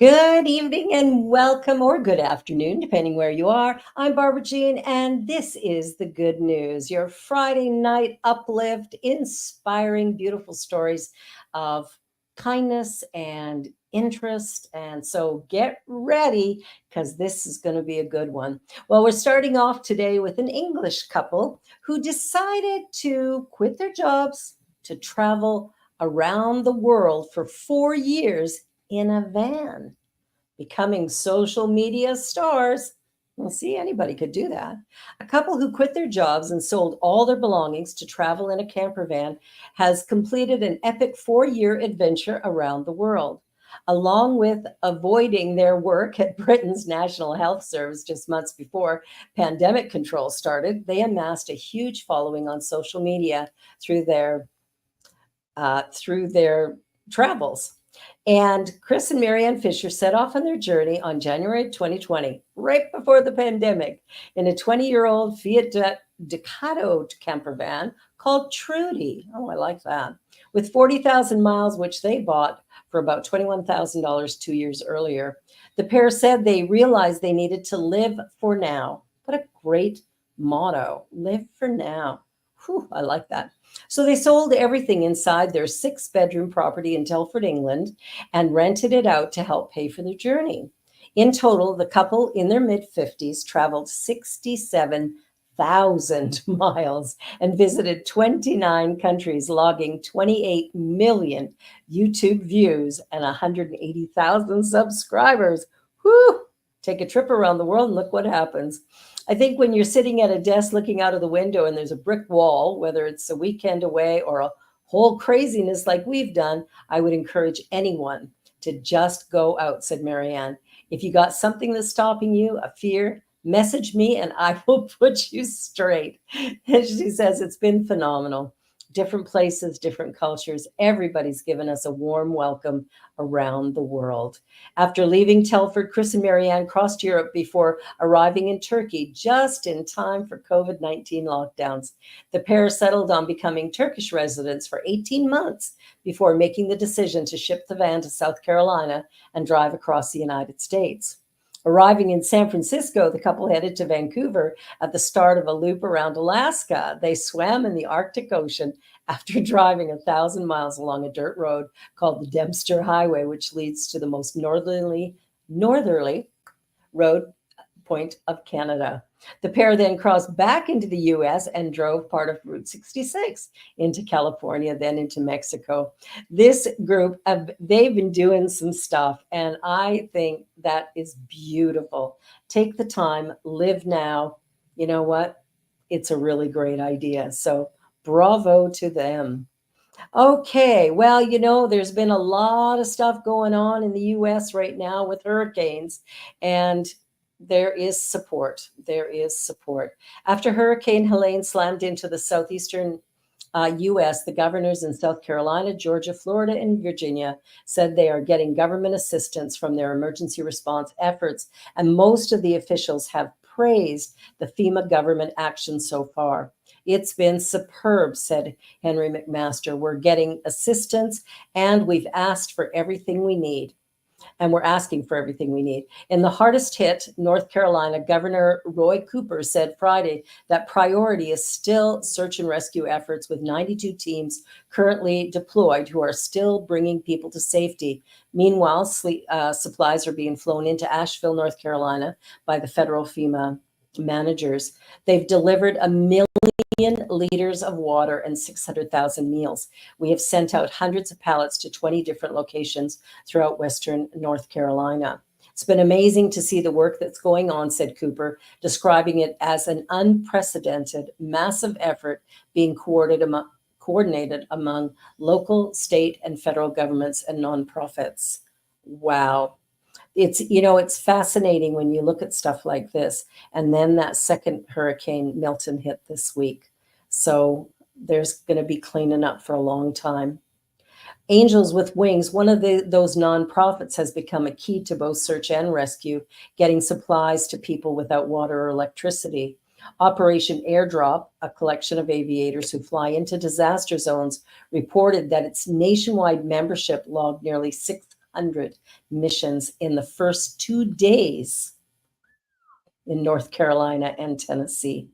Good evening and welcome, or good afternoon, depending where you are. I'm Barbara Jean, and this is the good news. Your Friday night uplift, inspiring, beautiful stories of kindness and interest. And so get ready because this is going to be a good one. Well, we're starting off today with an English couple who decided to quit their jobs to travel around the world for 4 years in a van, becoming social media stars. Well, see, anybody could do that. A couple who quit their jobs and sold all their belongings to travel in a camper van has completed an epic 4 year adventure around the world. Along with avoiding their work at Britain's National Health Service just months before pandemic control started, they amassed a huge following on social media through their travels. And Chris and Marianne Fisher set off on their journey on January 2020, right before the pandemic, in a 20-year-old Fiat Ducato camper van called Trudy. Oh, I like that. With 40,000 miles, which they bought for about $21,000 2 years earlier. The pair said they realized they needed to live for now. What a great motto. Live for now. Whew, I like that. So they sold everything inside their 6-bedroom property in Telford, England, and rented it out to help pay for their journey. In total, the couple in their mid-50s traveled 67,000 miles and visited 29 countries, logging 28 million YouTube views and 180,000 subscribers. Whew! Take a trip around the world and look what happens. I think when you're sitting at a desk looking out of the window and there's a brick wall, whether it's a weekend away or a whole craziness like we've done, I would encourage anyone to just go out, said Marianne. If you got something that's stopping you, a fear, message me and I will put you straight. And she says it's been phenomenal. Different places, different cultures. Everybody's given us a warm welcome around the world. After leaving Telford, Chris and Marianne crossed Europe before arriving in Turkey just in time for COVID-19 lockdowns. The pair settled on becoming Turkish residents for 18 months before making the decision to ship the van to South Carolina and drive across the United States. Arriving in San Francisco, the couple headed to Vancouver at the start of a loop around Alaska. They swam in the Arctic Ocean after driving 1,000 miles along a dirt road called the Dempster Highway, which leads to the most northerly road point of Canada. The pair then crossed back into the US and drove part of Route 66 into California, then into Mexico. This group, they've been doing some stuff, and I think that is beautiful. Take the time, live now. You know what? It's a really great idea. So bravo to them. Okay, well, there's been a lot of stuff going on in the US right now with hurricanes, and there is support. There is support. After Hurricane Helene slammed into the southeastern US, the governors in South Carolina, Georgia, Florida, and Virginia said they are getting government assistance from their emergency response efforts, and most of the officials have praised the FEMA government action so far. It's been superb, said Henry McMaster. We're getting assistance, and we've asked for everything we need. And we're asking for everything we need. In the hardest hit, North Carolina, Governor Roy Cooper said Friday that priority is still search and rescue efforts, with 92 teams currently deployed who are still bringing people to safety. Meanwhile, supplies are being flown into Asheville, North Carolina by the federal FEMA managers. They've delivered 1 million liters of water and 600,000 meals. We have sent out hundreds of pallets to 20 different locations throughout Western North Carolina. It's been amazing to see the work that's going on, said Cooper, describing it as an unprecedented, massive effort being coordinated among local, state, and federal governments and nonprofits. Wow. It's fascinating when you look at stuff like this. And then that second hurricane, Milton, hit this week. So there's going to be cleaning up for a long time. Angels with Wings, one of those nonprofits, has become a key to both search and rescue, getting supplies to people without water or electricity. Operation Airdrop, a collection of aviators who fly into disaster zones, reported that its nationwide membership logged nearly 100 missions in the first 2 days in North Carolina and Tennessee.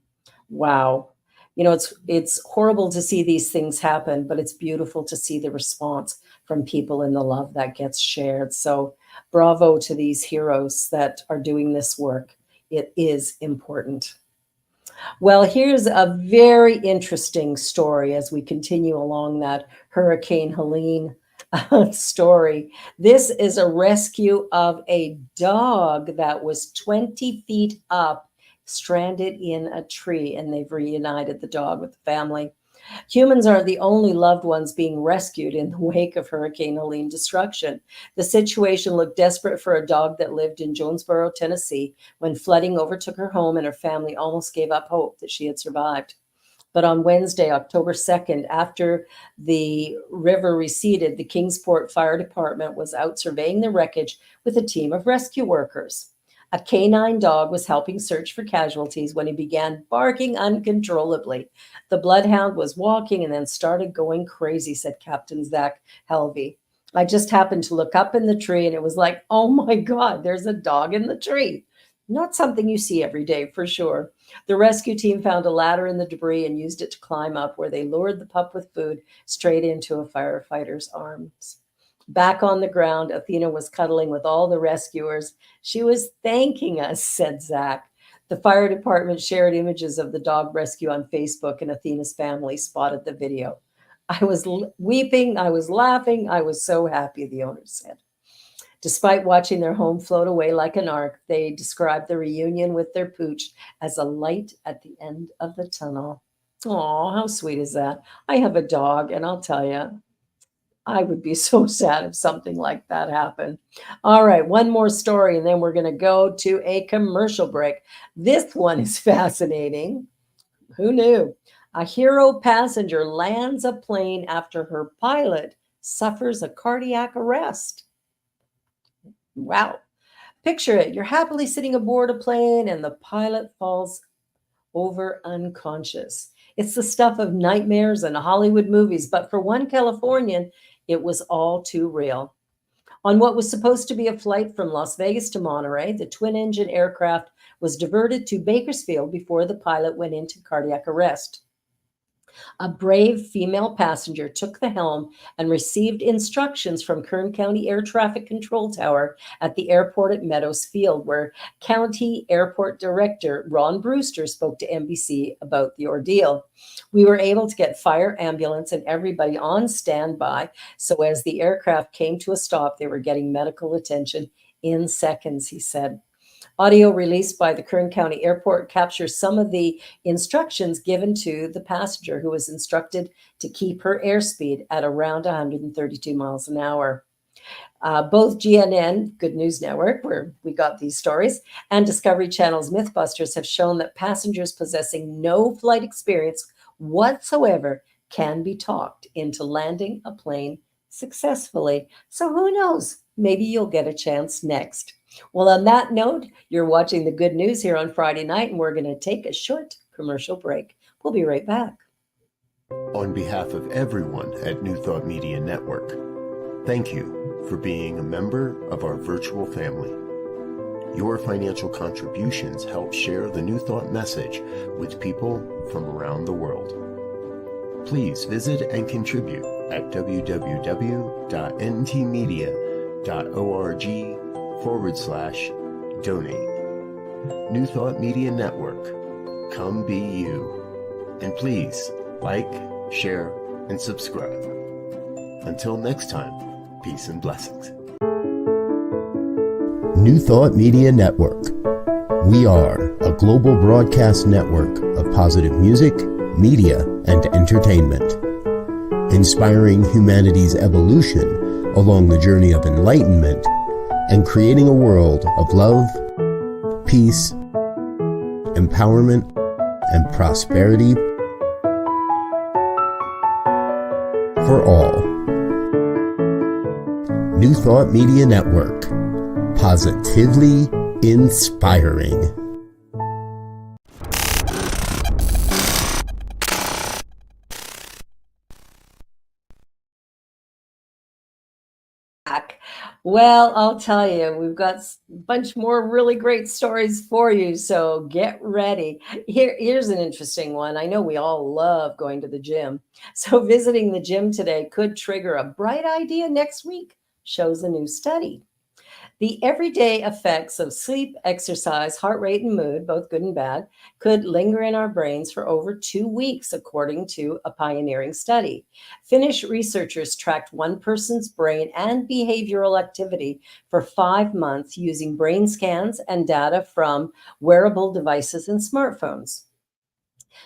Wow. It's horrible to see these things happen, but it's beautiful to see the response from people and the love that gets shared. So bravo to these heroes that are doing this work. It is important. Well, here's a very interesting story as we continue along that Hurricane Helene story. This is a rescue of a dog that was 20 feet up, stranded in a tree, and they've reunited the dog with the family. Humans are the only loved ones being rescued in the wake of Hurricane Helene destruction. The situation looked desperate for a dog that lived in Jonesboro, Tennessee, when flooding overtook her home and her family almost gave up hope that she had survived. But on Wednesday, October 2nd, after the river receded, the Kingsport Fire Department was out surveying the wreckage with a team of rescue workers. A canine dog was helping search for casualties when he began barking uncontrollably. The bloodhound was walking and then started going crazy, said Captain Zach Helvey. I just happened to look up in the tree and it was like, oh my God, there's a dog in the tree. Not something you see every day for sure. The rescue team found a ladder in the debris and used it to climb up, where they lured the pup with food straight into a firefighter's arms. Back on the ground, Athena was cuddling with all the rescuers. She was thanking us, said Zach. The fire department shared images of the dog rescue on Facebook, and Athena's family spotted the video. I was weeping, I was laughing, I was so happy, the owner said. Despite watching their home float away like an arc, they described the reunion with their pooch as a light at the end of the tunnel. Oh, how sweet is that? I have a dog, and I'll tell you, I would be so sad if something like that happened. All right, one more story, and then we're going to go to a commercial break. This one is fascinating. Who knew? A hero passenger lands a plane after her pilot suffers a cardiac arrest. Wow. Picture it. You're happily sitting aboard a plane and the pilot falls over unconscious. It's the stuff of nightmares and Hollywood movies, but for one Californian, it was all too real. On what was supposed to be a flight from Las Vegas to Monterey, the twin-engine aircraft was diverted to Bakersfield before the pilot went into cardiac arrest. A brave female passenger took the helm and received instructions from Kern County Air Traffic Control Tower at the airport at Meadows Field, where County Airport Director Ron Brewster spoke to NBC about the ordeal. We were able to get fire, ambulance, and everybody on standby, so as the aircraft came to a stop, they were getting medical attention in seconds, he said. Audio released by the Kern County Airport captures some of the instructions given to the passenger, who was instructed to keep her airspeed at around 132 miles an hour. Both GNN, Good News Network, where we got these stories, and Discovery Channel's Mythbusters have shown that passengers possessing no flight experience whatsoever can be talked into landing a plane successfully. So who knows? Maybe you'll get a chance next. Well, on that note, you're watching the Good News here on Friday night, and we're going to take a short commercial break. We'll be right back. On behalf of everyone at New Thought Media Network, thank you for being a member of our virtual family. Your financial contributions help share the New Thought message with people from around the world. Please visit and contribute at www.ntmedia.org/donate. New Thought Media Network, come be you. And please like, share, and subscribe. Until next time, peace and blessings. New Thought Media Network. We are a global broadcast network of positive music, media, and entertainment, inspiring humanity's evolution along the journey of enlightenment and creating a world of love, peace, empowerment, and prosperity for all. New Thought Media Network. Positively inspiring. Well, I'll tell you, we've got a bunch more really great stories for you, so get ready. Here's an interesting one. I know we all love going to the gym. So, visiting the gym today could trigger a bright idea next week, shows a new study. The everyday effects of sleep, exercise, heart rate, and mood, both good and bad, could linger in our brains for over 2 weeks, according to a pioneering study. Finnish researchers tracked one person's brain and behavioral activity for 5 months using brain scans and data from wearable devices and smartphones.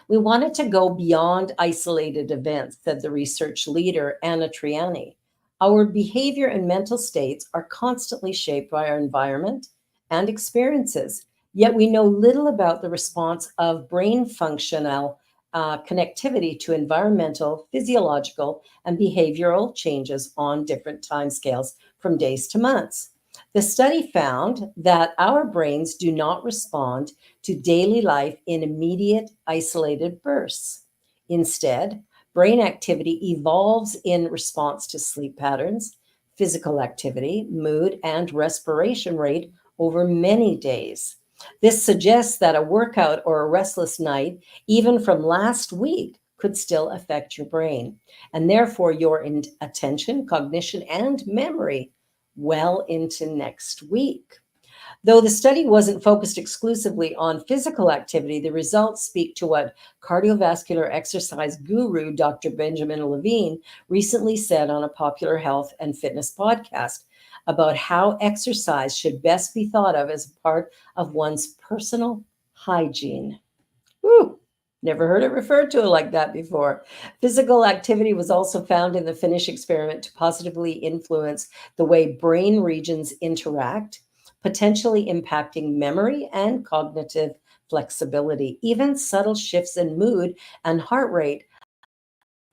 We wanted to go beyond isolated events, said the research leader, Anna Triani. Our behavior and mental states are constantly shaped by our environment and experiences, yet we know little about the response of brain functional connectivity to environmental, physiological, and behavioral changes on different timescales from days to months. The study found that our brains do not respond to daily life in immediate, isolated bursts. Instead, brain activity evolves in response to sleep patterns, physical activity, mood, and respiration rate over many days. This suggests that a workout or a restless night, even from last week, could still affect your brain, and therefore your attention, cognition, and memory well into next week. Though the study wasn't focused exclusively on physical activity, the results speak to what cardiovascular exercise guru Dr. Benjamin Levine recently said on a popular health and fitness podcast about how exercise should best be thought of as a part of one's personal hygiene. Whew, never heard it referred to like that before. Physical activity was also found in the Finnish experiment to positively influence the way brain regions interact, potentially impacting memory and cognitive flexibility. Even subtle shifts in mood and heart rate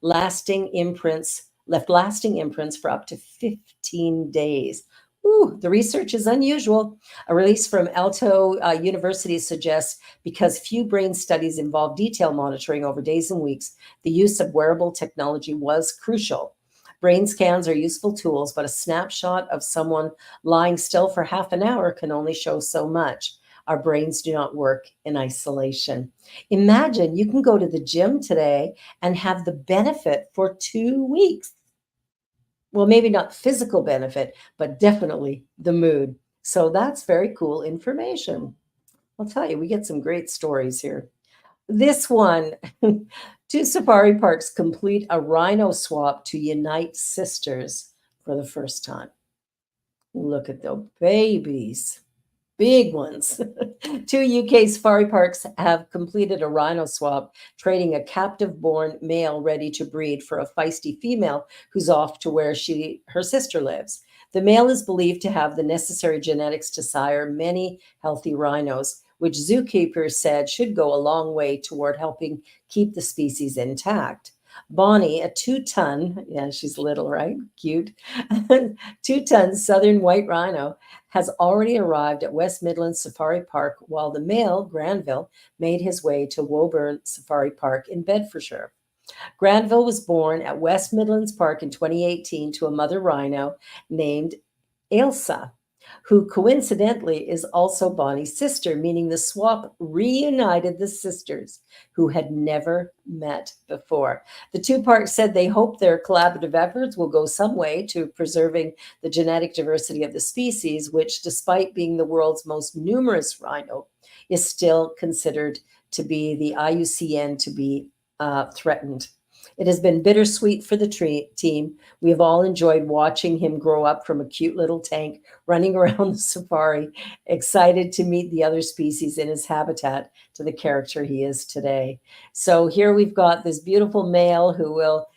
lasting imprints left lasting imprints for up to 15 days. Ooh, the research is unusual. A release from Aalto University suggests because few brain studies involve detail monitoring over days and weeks, the use of wearable technology was crucial. Brain scans are useful tools, but a snapshot of someone lying still for half an hour can only show so much. Our brains do not work in isolation. Imagine you can go to the gym today and have the benefit for 2 weeks. Well, maybe not physical benefit, but definitely the mood. So that's very cool information. I'll tell you, we get some great stories here. This one, two safari parks complete a rhino swap to unite sisters for the first time. Look at the babies. Big ones. Two UK safari parks have completed a rhino swap, trading a captive born male ready to breed for a feisty female who's off to where her sister lives. The male is believed to have the necessary genetics to sire many healthy rhinos, which zookeepers said should go a long way toward helping keep the species intact. Bonnie, a 2-ton, yeah, she's little, right? Cute. 2-ton southern white rhino has already arrived at West Midlands Safari Park, while the male, Granville, made his way to Woburn Safari Park in Bedfordshire. Granville was born at West Midlands Park in 2018 to a mother rhino named Ailsa, who coincidentally is also Bonnie's sister, meaning the swap reunited the sisters who had never met before. The two parks said they hope their collaborative efforts will go some way to preserving the genetic diversity of the species, which, despite being the world's most numerous rhino, is still considered to be the IUCN to be threatened. It has been bittersweet for the team. We have all enjoyed watching him grow up from a cute little tank running around the safari, excited to meet the other species in his habitat, to the character he is today. So here we've got this beautiful male who will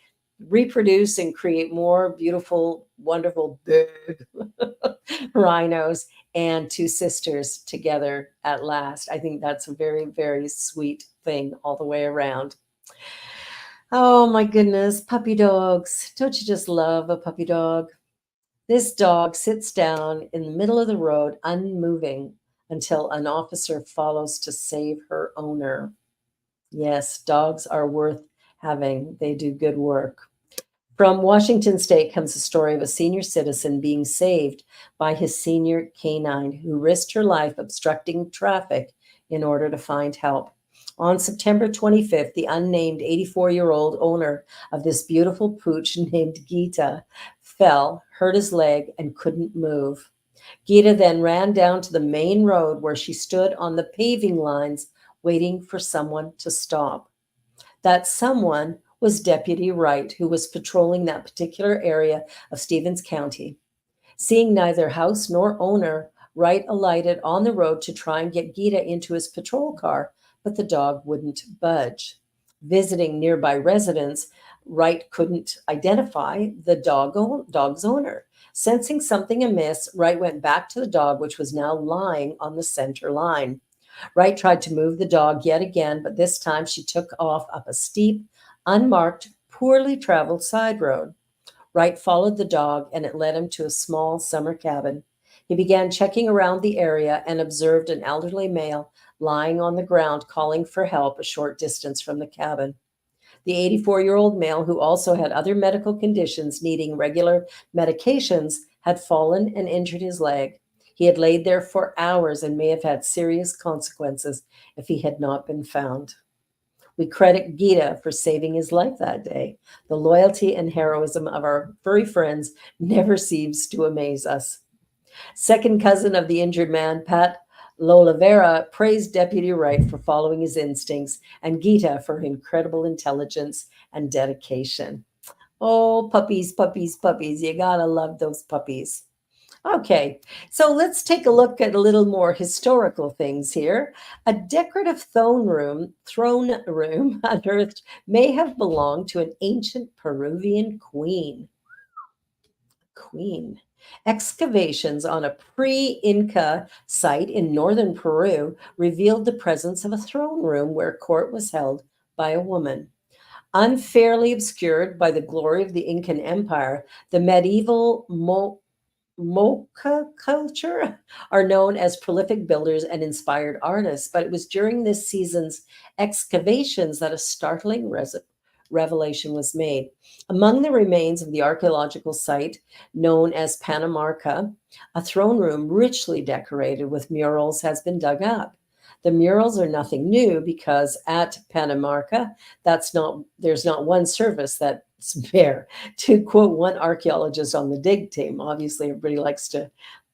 reproduce and create more beautiful, wonderful, big rhinos, and two sisters together at last. I think that's a very, very sweet thing all the way around. Oh my goodness, puppy dogs. Don't you just love a puppy dog? This dog sits down in the middle of the road, unmoving, until an officer follows to save her owner. Yes, dogs are worth having. They do good work. From Washington State comes the story of a senior citizen being saved by his senior canine who risked her life obstructing traffic in order to find help. On September 25th, the unnamed 84-year-old owner of this beautiful pooch named Gita fell, hurt his leg, and couldn't move. Gita then ran down to the main road where she stood on the paving lines waiting for someone to stop. That someone was Deputy Wright, who was patrolling that particular area of Stevens County. Seeing neither house nor owner, Wright alighted on the road to try and get Gita into his patrol car, but the dog wouldn't budge. Visiting nearby residents, Wright couldn't identify the dog's owner. Sensing something amiss, Wright went back to the dog, which was now lying on the center line. Wright tried to move the dog yet again, but this time she took off up a steep, unmarked, poorly traveled side road. Wright followed the dog, and it led him to a small summer cabin. He began checking around the area and observed an elderly male lying on the ground calling for help a short distance from the cabin. The 84-year-old male, who also had other medical conditions needing regular medications, had fallen and injured his leg. He had laid there for hours and may have had serious consequences if he had not been found. We credit Gita for saving his life that day. The loyalty and heroism of our furry friends never ceases to amaze us. Second cousin of the injured man, Pat Lolavera, praised Deputy Wright for following his instincts and Gita for her incredible intelligence and dedication. Oh, puppies, puppies, puppies. You gotta love those puppies. Okay, so let's take a look at a little more historical things here. A decorative throne room unearthed may have belonged to an ancient Peruvian queen. Queen. Excavations on a pre-Inca site in northern Peru revealed the presence of a throne room where court was held by a woman. Unfairly obscured by the glory of the Incan Empire, the medieval Mocha culture are known as prolific builders and inspired artists, but it was during this season's excavations that a startling revelation was made. Among the remains of the archaeological site known as Panamarca, a throne room richly decorated with murals has been dug up. The murals are nothing new because at Panamarca, there's not one surface that's bare. To quote one archaeologist on the dig team, obviously everybody likes to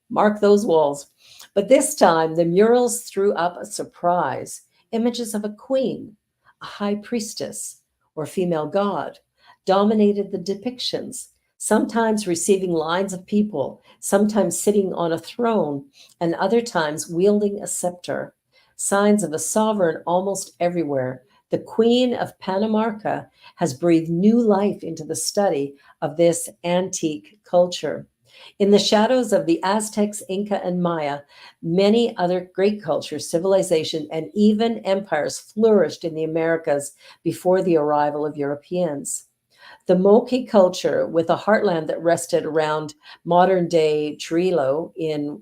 mark those walls. But this time, the murals threw up a surprise: images of a queen, a high priestess, or female god dominated the depictions, sometimes receiving lines of people, sometimes sitting on a throne, and other times wielding a scepter. Signs of a sovereign almost everywhere. The Queen of Panamarca has breathed new life into the study of this antique culture. In the shadows of the Aztecs, Inca, and Maya, many other great cultures, civilization, and even empires flourished in the Americas before the arrival of Europeans. The Moqui culture, with a heartland that rested around modern-day Trujillo in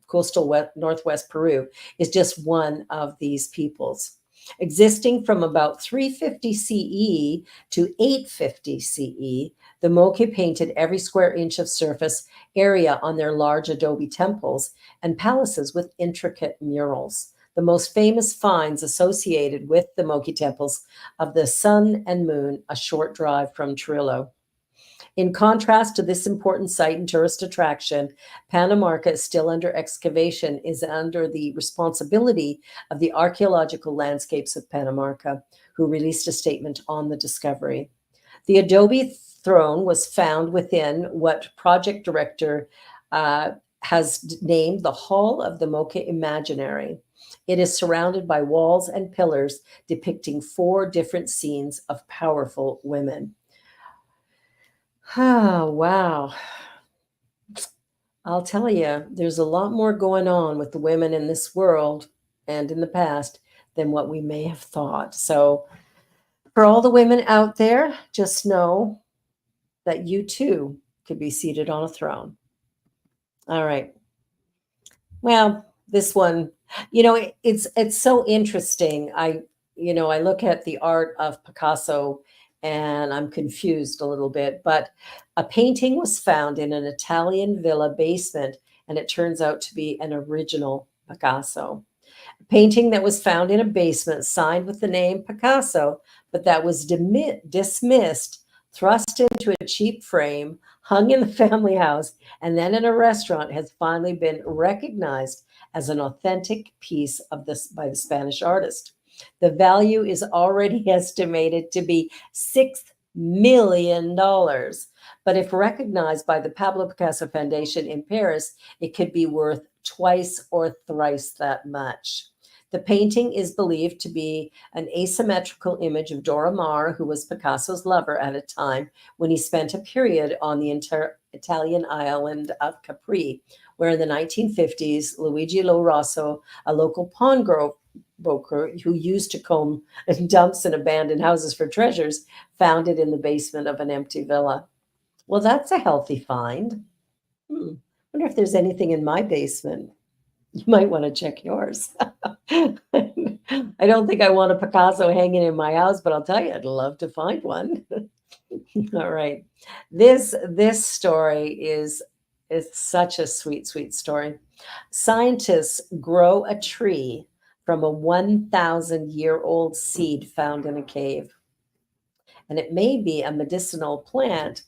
coastal northwest Peru, is just one of these peoples. Existing from about 350 CE to 850 CE, the Moqui painted every square inch of surface area on their large adobe temples and palaces with intricate murals. The most famous finds associated with the Moqui temples of the Sun and Moon, a short drive from Trujillo. In contrast to this important site and tourist attraction, Panamarca is still under excavation, is under the responsibility of the Archaeological Landscapes of Panamarca, who released a statement on the discovery. The adobe throne was found within what project director has named the Hall of the Moqui Imaginary. It is surrounded by walls and pillars depicting 4 different scenes of powerful women. Oh, wow. I'll tell you, there's a lot more going on with the women in this world and in the past than what we may have thought. So, for all the women out there, just know that you too could be seated on a throne. All right. Well, this one, it's so interesting. I look at the art of Picasso and I'm confused a little bit, but a painting was found in an Italian villa basement, and it turns out to be an original Picasso. A painting that was found in a basement, signed with the name Picasso, but that was dismissed, thrust into a cheap frame, hung in the family house, and then in a restaurant, has finally been recognized as an authentic piece of this by the Spanish artist. The value is already estimated to be $6 million. But if recognized by the Pablo Picasso Foundation in Paris, it could be worth twice or thrice that much. The painting is believed to be an asymmetrical image of Dora Maar, who was Picasso's lover at a time when he spent a period on the Italian island of Capri, where in the 1950s, Luigi Lo Rosso, a local pawnbroker who used to comb dumps and abandoned houses for treasures, found it in the basement of an empty villa. Well, that's a healthy find. Wonder if there's anything in my basement. You might want to check yours. I don't think I want a Picasso hanging in my house, but I'll tell you, I'd love to find one. All right. This story is such a sweet, sweet story. Scientists grow a tree from a 1,000-year-old seed found in a cave. And it may be a medicinal plant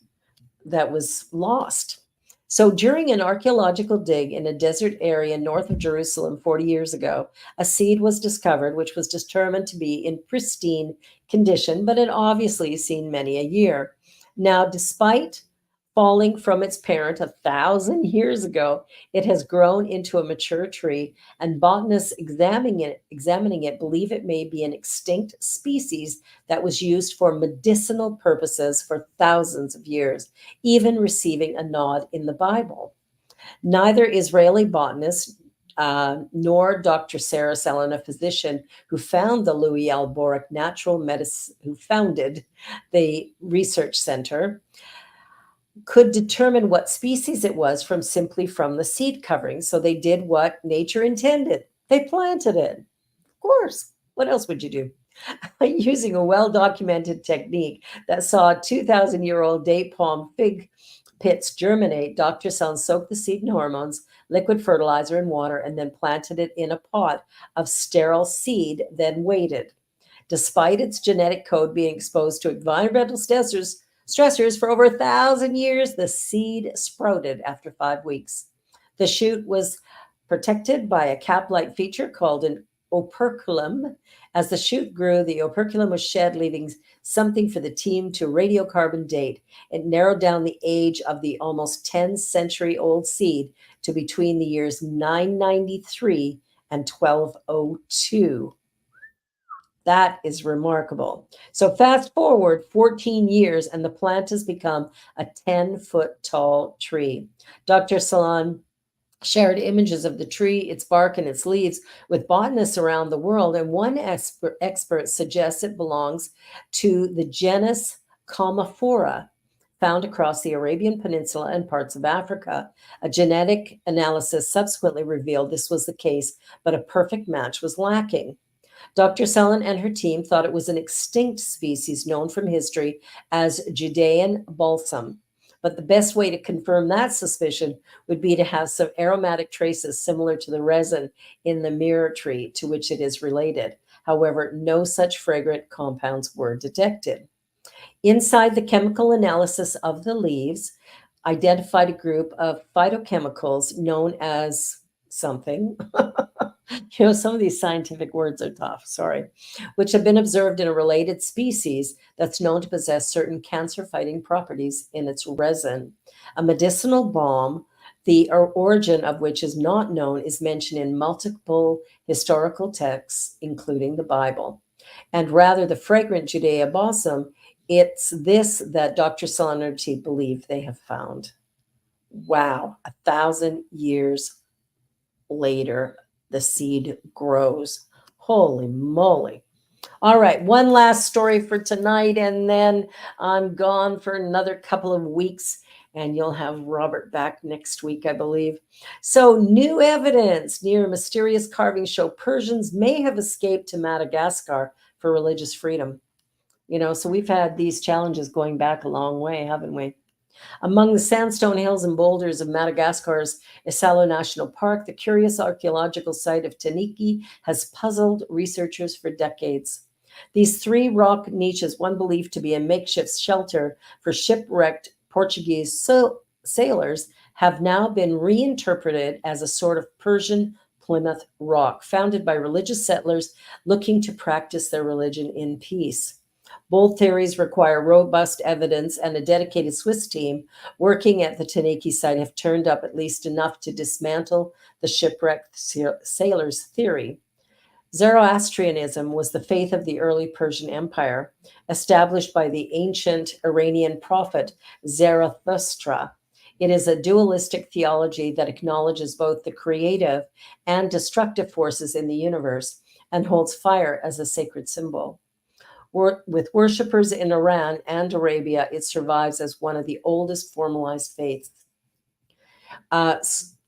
that was lost. So during an archaeological dig in a desert area north of Jerusalem 40 years ago, a seed was discovered which was determined to be in pristine condition, but had obviously seen many a year. Now, despite falling from its parent 1,000 years ago, it has grown into a mature tree, and botanists examining it believe it may be an extinct species that was used for medicinal purposes for thousands of years, even receiving a nod in the Bible. Neither Israeli botanist nor Dr. Sarah Sellen, a physician who found the Louis L. Boruch Natural Medicine, who founded the research center, could determine what species it was from the seed covering. So they did what nature intended. They planted it. Of course. What else would you do? Using a well-documented technique that saw a 2,000-year-old date palm fig pits germinate, Dr. Sellen soaked the seed in hormones, liquid fertilizer, and water, and then planted it in a pot of sterile seed, then waited. Despite its genetic code being exposed to environmental stressors for over 1,000 years, the seed sprouted after 5 weeks. The shoot was protected by a cap-like feature called an operculum. As the shoot grew, the operculum was shed, leaving something for the team to radiocarbon date. It narrowed down the age of the almost 10-century-old seed to between the years 993 and 1202. That is remarkable. So fast forward 14 years, and the plant has become a 10-foot tall tree. Dr. Sellen shared images of the tree, its bark, and its leaves with botanists around the world, and one expert suggests it belongs to the genus Commiphora, found across the Arabian Peninsula and parts of Africa. A genetic analysis subsequently revealed this was the case, but a perfect match was lacking. Dr. Sellen and her team thought it was an extinct species known from history as Judean balsam. But the best way to confirm that suspicion would be to have some aromatic traces similar to the resin in the mirror tree to which it is related. However, no such fragrant compounds were detected. Inside the chemical analysis of the leaves, identified a group of phytochemicals known as something. Some of these scientific words are tough, sorry, which have been observed in a related species that's known to possess certain cancer-fighting properties in its resin. A medicinal balm, the origin of which is not known, is mentioned in multiple historical texts, including the Bible. And rather, the fragrant Judea balsam, it's this that Dr. Sellen and her team believe they have found. Wow, 1,000 years later, the seed grows. Holy moly. All right, one last story for tonight, and then I'm gone for another couple of weeks, and you'll have Robert back next week, I believe. So, new evidence near a mysterious carving show Persians may have escaped to Madagascar for religious freedom. So we've had these challenges going back a long way, haven't we? Among the sandstone hills and boulders of Madagascar's Isalo National Park, the curious archaeological site of Taniki has puzzled researchers for decades. These three rock niches, one believed to be a makeshift shelter for shipwrecked Portuguese sailors, have now been reinterpreted as a sort of Persian Plymouth Rock, founded by religious settlers looking to practice their religion in peace. Both theories require robust evidence, and a dedicated Swiss team working at the Taniki site have turned up at least enough to dismantle the shipwrecked sailors' theory. Zoroastrianism was the faith of the early Persian Empire, established by the ancient Iranian prophet Zarathustra. It is a dualistic theology that acknowledges both the creative and destructive forces in the universe and holds fire as a sacred symbol. With worshippers in Iran and Arabia, it survives as one of the oldest formalized faiths.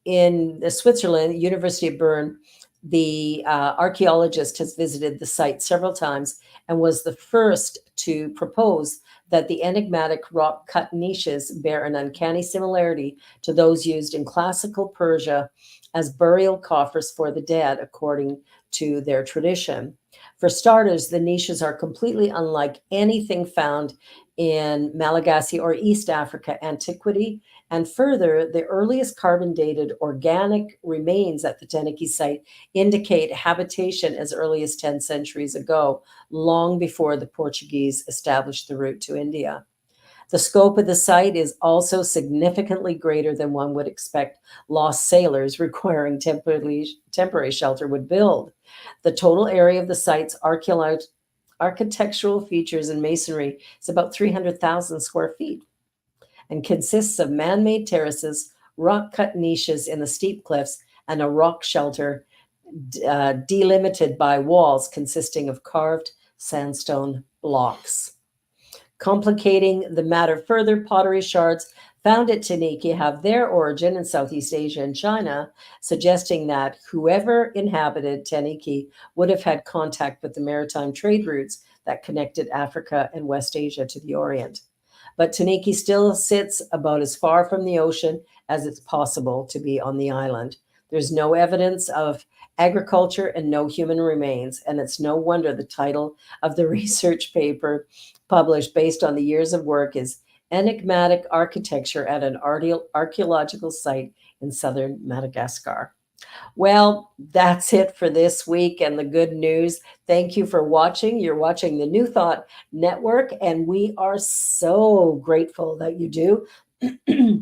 In Switzerland, University of Bern, the archaeologist has visited the site several times and was the first to propose that the enigmatic rock-cut niches bear an uncanny similarity to those used in classical Persia as burial coffers for the dead, according to their tradition. For starters, the niches are completely unlike anything found in Malagasy or East Africa antiquity. And further, the earliest carbon-dated organic remains at the Taniki site indicate habitation as early as 10 centuries ago, long before the Portuguese established the route to India. The scope of the site is also significantly greater than one would expect lost sailors requiring temporary shelter would build. The total area of the site's architectural features and masonry is about 300,000 square feet and consists of man-made terraces, rock-cut niches in the steep cliffs, and a rock shelter delimited by walls consisting of carved sandstone blocks. Complicating the matter further, pottery shards found at Taniki have their origin in Southeast Asia and China, suggesting that whoever inhabited Taniki would have had contact with the maritime trade routes that connected Africa and West Asia to the Orient. But Taniki still sits about as far from the ocean as it's possible to be on the island. There's no evidence of agriculture and no human remains, and it's no wonder the title of the research paper published based on the years of work is Enigmatic Architecture at an Archaeological Site in Southern Madagascar. Well, that's it for this week and the good news. Thank you for watching. You're watching the New Thought Network, and we are so grateful that you do.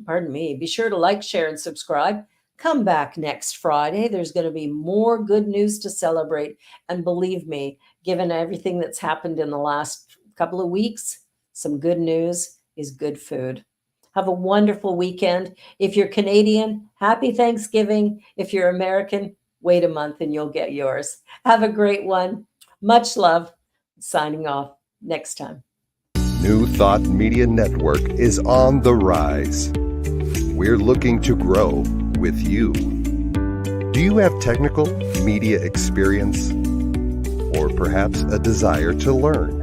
Pardon me. Be sure to like, share, and subscribe. Come back next Friday. There's going to be more good news to celebrate. And believe me, given everything that's happened in the last couple of weeks, some good news is good food. Have a wonderful weekend. If you're Canadian, happy Thanksgiving. If you're American, wait a month and you'll get yours. Have a great one. Much love. Signing off. Next time. New Thought Media Network is on the rise. We're looking to grow with you. Do you have technical media experience or perhaps a desire to learn?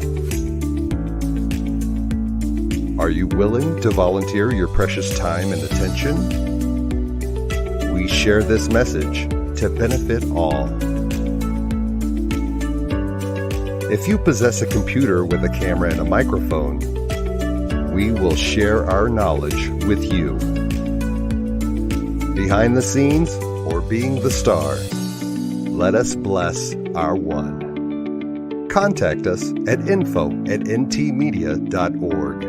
Are you willing to volunteer your precious time and attention? We share this message to benefit all. If you possess a computer with a camera and a microphone, we will share our knowledge with you. Behind the scenes or being the star, let us bless our one. Contact us at info@ntmedia.org.